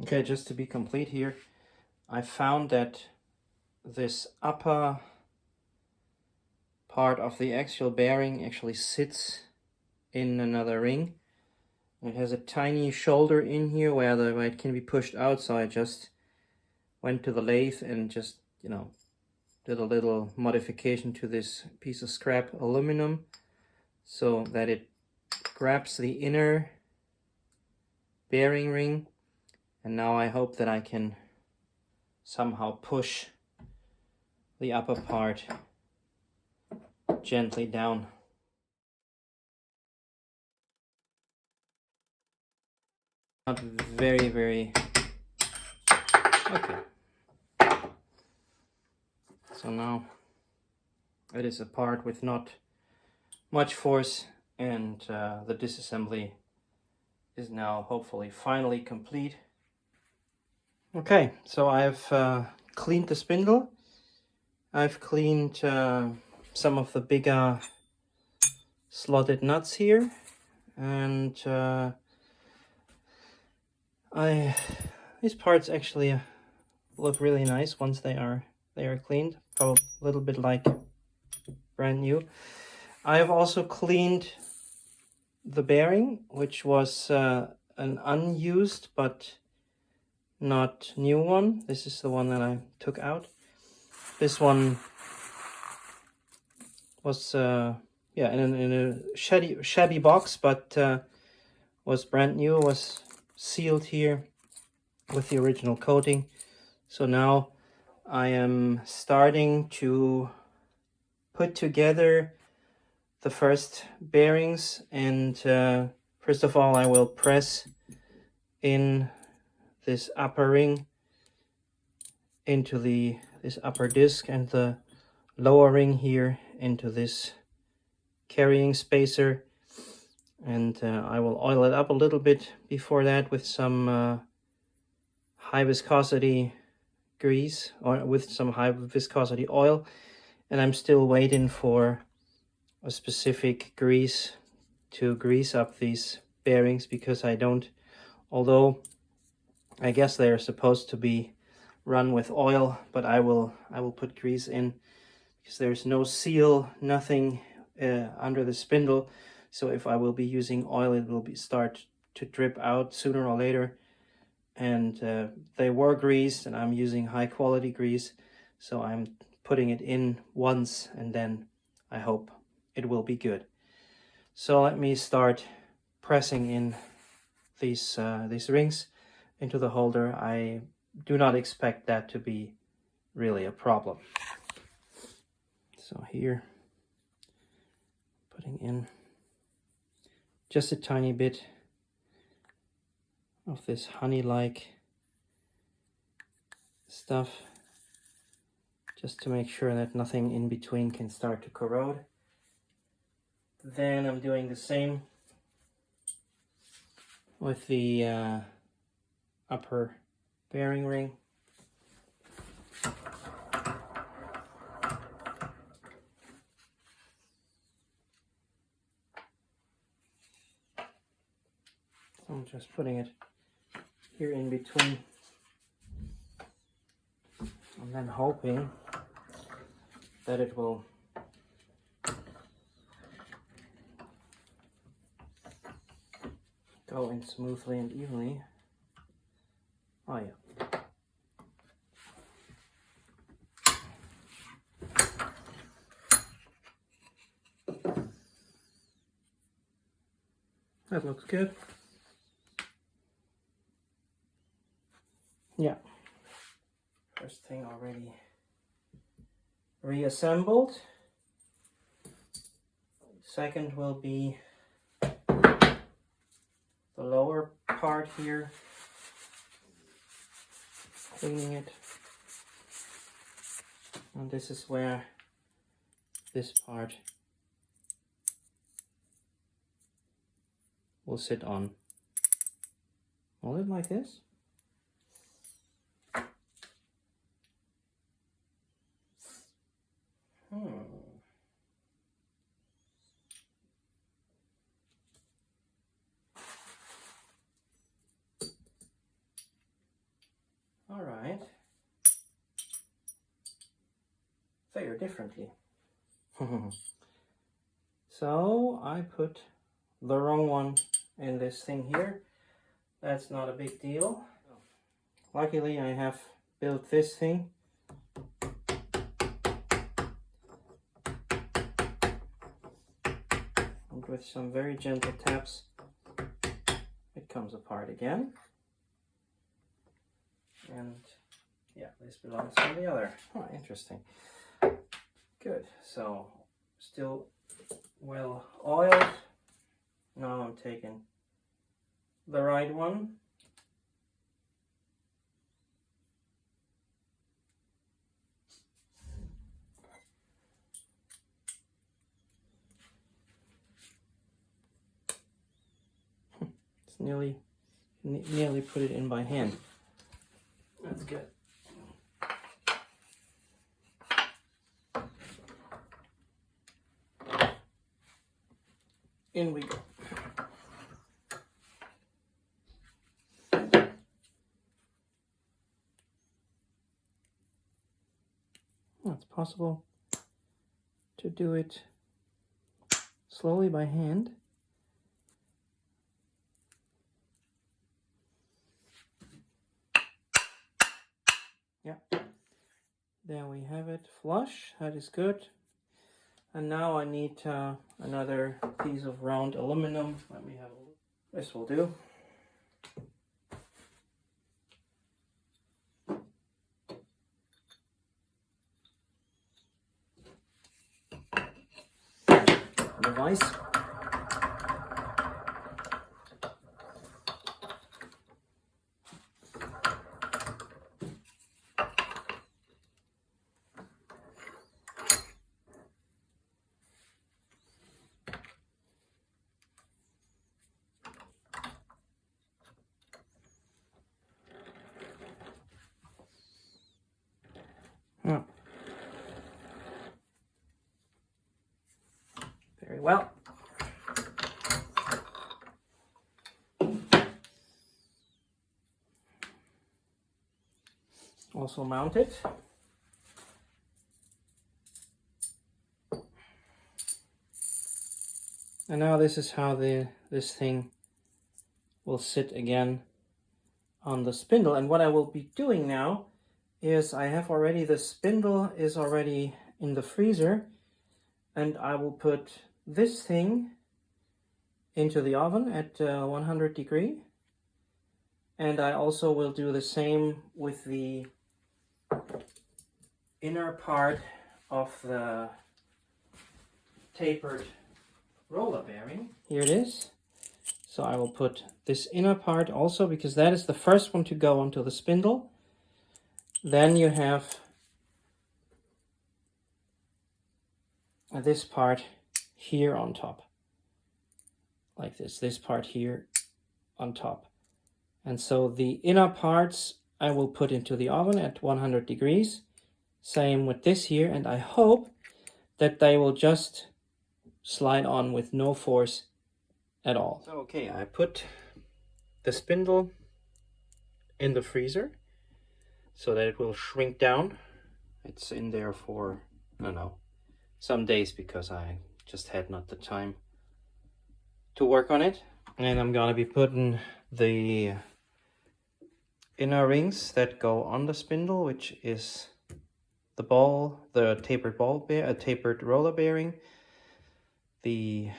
Okay, just to be complete here, I found that this upper part of the axial bearing actually sits in another ring. It has a tiny shoulder in here where it can be pushed out, so I just went to the lathe and just, did a little modification to this piece of scrap aluminum so that it grabs the inner bearing ring, and now I hope that I can somehow push the upper part gently down. Not very okay. So now it is a part with not much force, and the disassembly is now hopefully finally complete. Okay, so I've cleaned the spindle. I've cleaned some of the bigger slotted nuts here, and these parts actually look really nice once they are cleaned. Probably a little bit like brand new. I have also cleaned the bearing, which was an unused but not new one. This is the one that I took out. This one was yeah, in a shabby box, but was brand new, was sealed here with the original coating. So now I am starting to put together the first bearings, and first of all I will press in this upper ring into this upper disc, and the lower ring here into this carrying spacer, and I will oil it up a little bit before that with some high viscosity grease, or with some high viscosity oil. And I'm still waiting for a specific grease to grease up these bearings, because I don't, although I guess they are supposed to be run with oil, but I will put grease in, because there's no seal, nothing under the spindle. So if I will be using oil, it will start to drip out sooner or later. And they were greased, and I'm using high quality grease, so I'm putting it in once, and then I hope it will be good. So let me start pressing in these rings into the holder. I do not expect that to be really a problem. So here, putting in just a tiny bit of this honey-like stuff, just to make sure that nothing in between can start to corrode. Then I'm doing the same with the upper bearing ring. I'm just putting it here in between, and then hoping that it will go in smoothly and evenly. Oh yeah. That looks good. Yeah. First thing already reassembled. Second will be the lower part here. Cleaning it. And this is where this part will sit on. Hold it like this. differently. So I put the wrong one in this thing here. That's not a big deal. Luckily I have built this thing. And with some very gentle taps it comes apart again. And yeah, this belongs to the other. Oh, interesting. Good. So still well oiled. Now I'm taking the right one. It's nearly put it in by hand. That's good. In we go. Well, it's possible to do it slowly by hand. Yeah, there we have it, flush. That is good. And now I need another piece of round aluminum. Let me have a look. This will do. Device. Oh. Very well. Also mount it. And now this is how this thing will sit again on the spindle. And what I will be doing now is I have already, the spindle is already in the freezer, and I will put this thing into the oven at 100 degrees. And I also will do the same with the inner part of the tapered roller bearing. Here it is. So I will put this inner part also, because that is the first one to go onto the spindle. Then you have this part here on top, like this part here on top. And so the inner parts I will put into the oven at 100 degrees. Same with this here, and I hope that they will just slide on with no force at all. So okay, I put the spindle in the freezer so that it will shrink down. It's in there for, I don't know, some days, because I just had not the time to work on it. And I'm gonna be putting the inner rings that go on the spindle, which is the ball, the tapered tapered roller bearing, the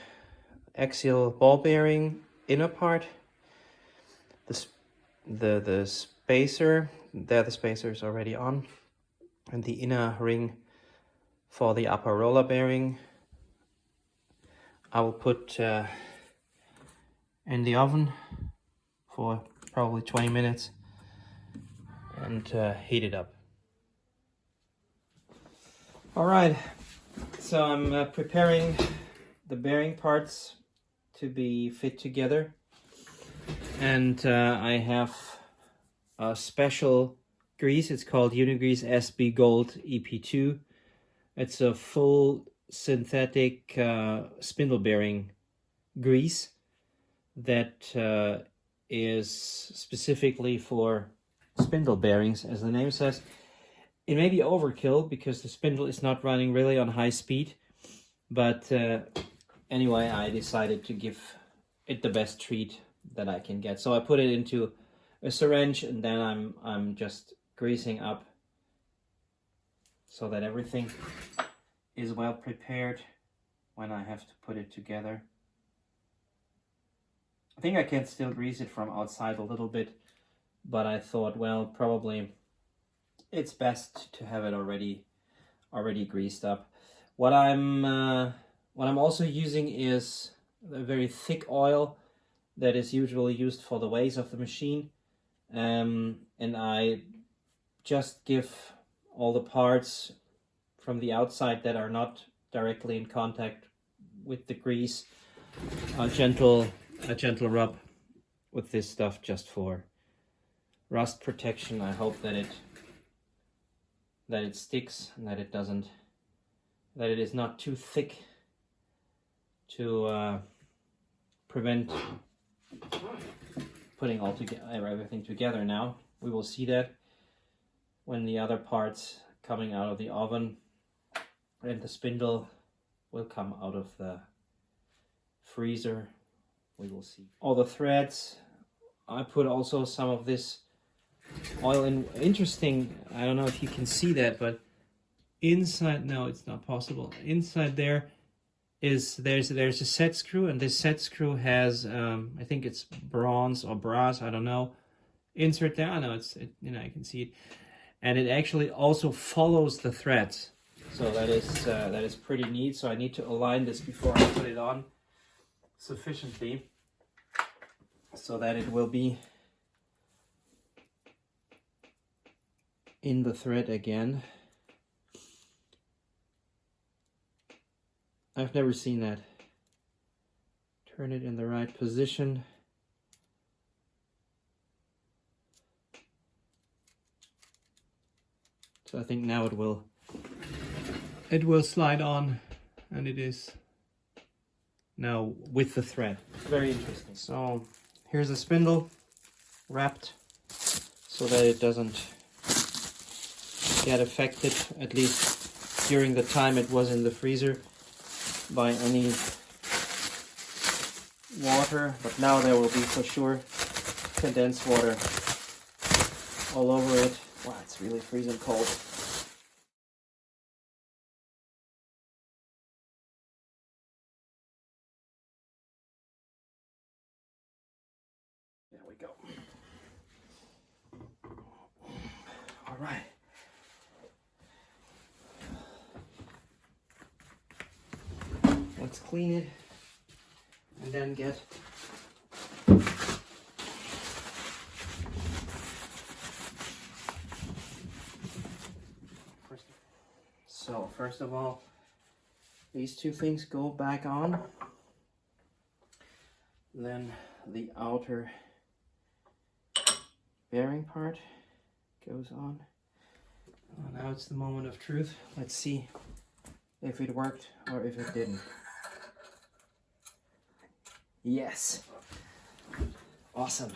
axial ball bearing inner part, the spacer, there the spacer is already on, and the inner ring for the upper roller bearing I will put in the oven for probably 20 minutes and heat it up. All right, so I'm preparing the bearing parts to be fit together, and I have a special grease. It's called Unigrease SB Gold EP2. It's a full synthetic spindle bearing grease that is specifically for spindle bearings, as the name says. It may be overkill because the spindle is not running really on high speed, but anyway, I decided to give it the best treat that I can get. So I put it into a syringe, and then I'm just greasing up so that everything is well prepared when I have to put it together. I think I can still grease it from outside a little bit, but I thought, well, probably it's best to have it already greased up. What I'm also using is a very thick oil that is usually used for the ways of the machine, and I just give all the parts from the outside that are not directly in contact with the grease a gentle rub with this stuff, just for rust protection. I hope that it sticks and that it is not too thick to prevent putting everything together. Now we will see that when the other parts coming out of the oven and the spindle will come out of the freezer. We will see. All the threads, I put also some of this oil in. Interesting, I don't know if you can see that, but inside, no, it's not possible. Inside there's a set screw, and this set screw has I think it's bronze or brass, I don't know. Insert there. I know you know, I can see it, and it actually also follows the threads. So that is pretty neat. So I need to align this before I put it on sufficiently so that it will be in the thread again. I've never seen that. Turn it in the right position. So I think now it will slide on, and it is now with the thread. Very interesting. So here's the spindle wrapped so that it doesn't get affected, at least during the time it was in the freezer, by any water. But now there will be for sure condensed water all over it. Wow, it's really freezing cold. There we go. All right. Let's clean it and then get first of all, these two things go back on. Then the outer bearing part goes on. Oh, now it's the moment of truth. Let's see if it worked or if it didn't. Yes. Awesome.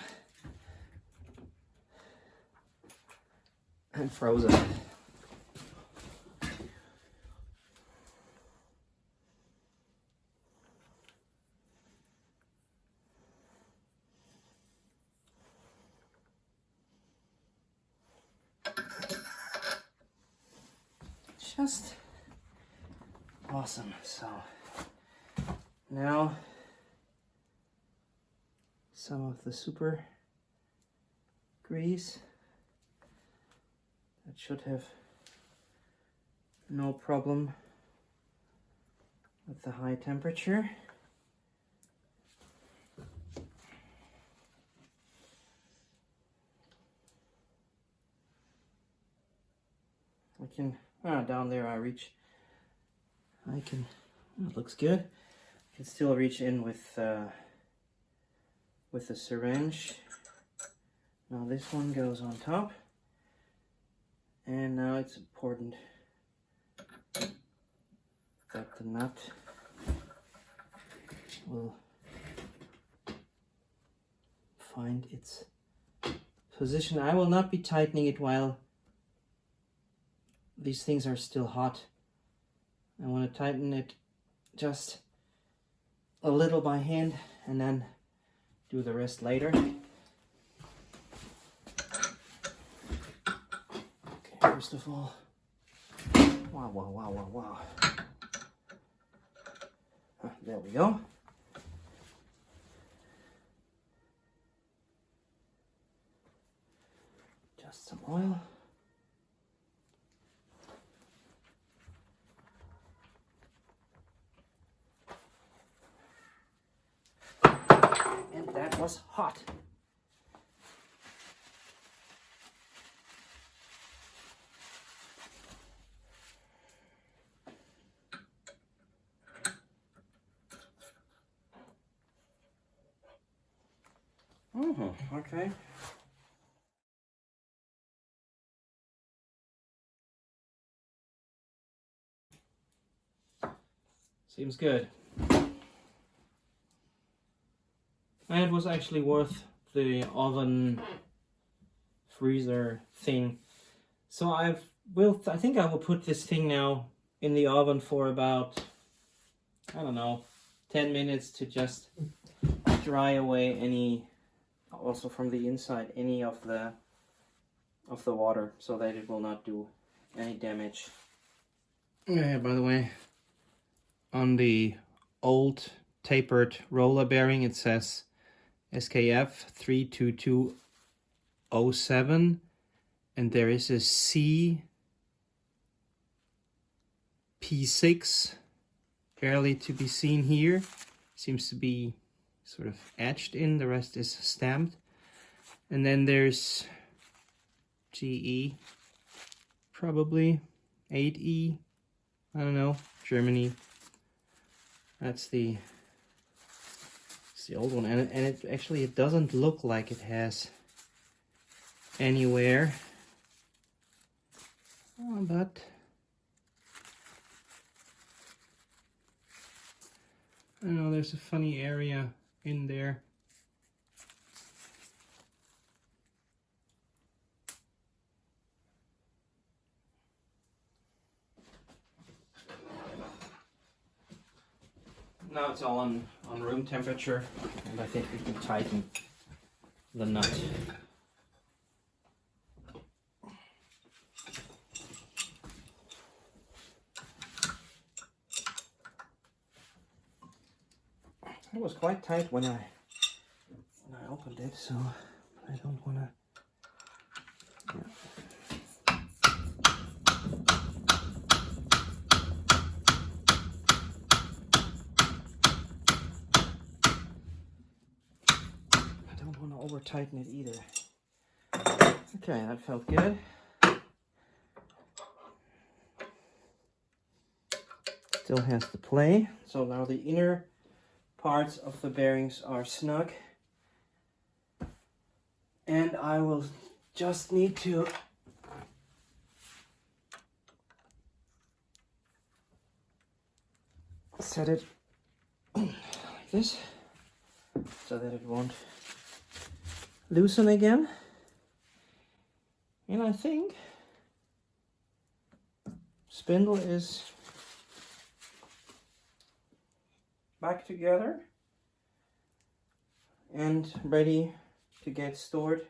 And frozen. Just awesome. So now some of the super grease. That should have no problem with the high temperature. I can, down there I can, it looks good. I can still reach in with the syringe. Now this one goes on top. And now it's important that the nut will find its position. I will not be tightening it while these things are still hot. I want to tighten it just a little by hand and then do the rest later. Okay, first of all, wow. There we go. Just some oil. And that was hot. Okay. Seems good. And it was actually worth the oven freezer thing. So I think I will put this thing now in the oven for about, I don't know, 10 minutes to just dry away any, also from the inside, any of the water, so that it will not do any damage. Yeah, by the way, on the old tapered roller bearing it says SKF 32207, and there is a P6 barely to be seen here. Seems to be sort of etched in, the rest is stamped. And then there's GE, probably 8E, I don't know, Germany. That's the old one, and it actually, it doesn't look like it has anywhere, but I don't know, there's a funny area in there. Now it's all on room temperature, and I think we can tighten the nut. It was quite tight when I opened it, so I don't want to. Yeah. Over tighten it either. Okay, that felt good. Still has to play. So now the inner parts of the bearings are snug, and I will just need to set it like this so that it won't loosen again. And I think Spindle is back together and ready to get stored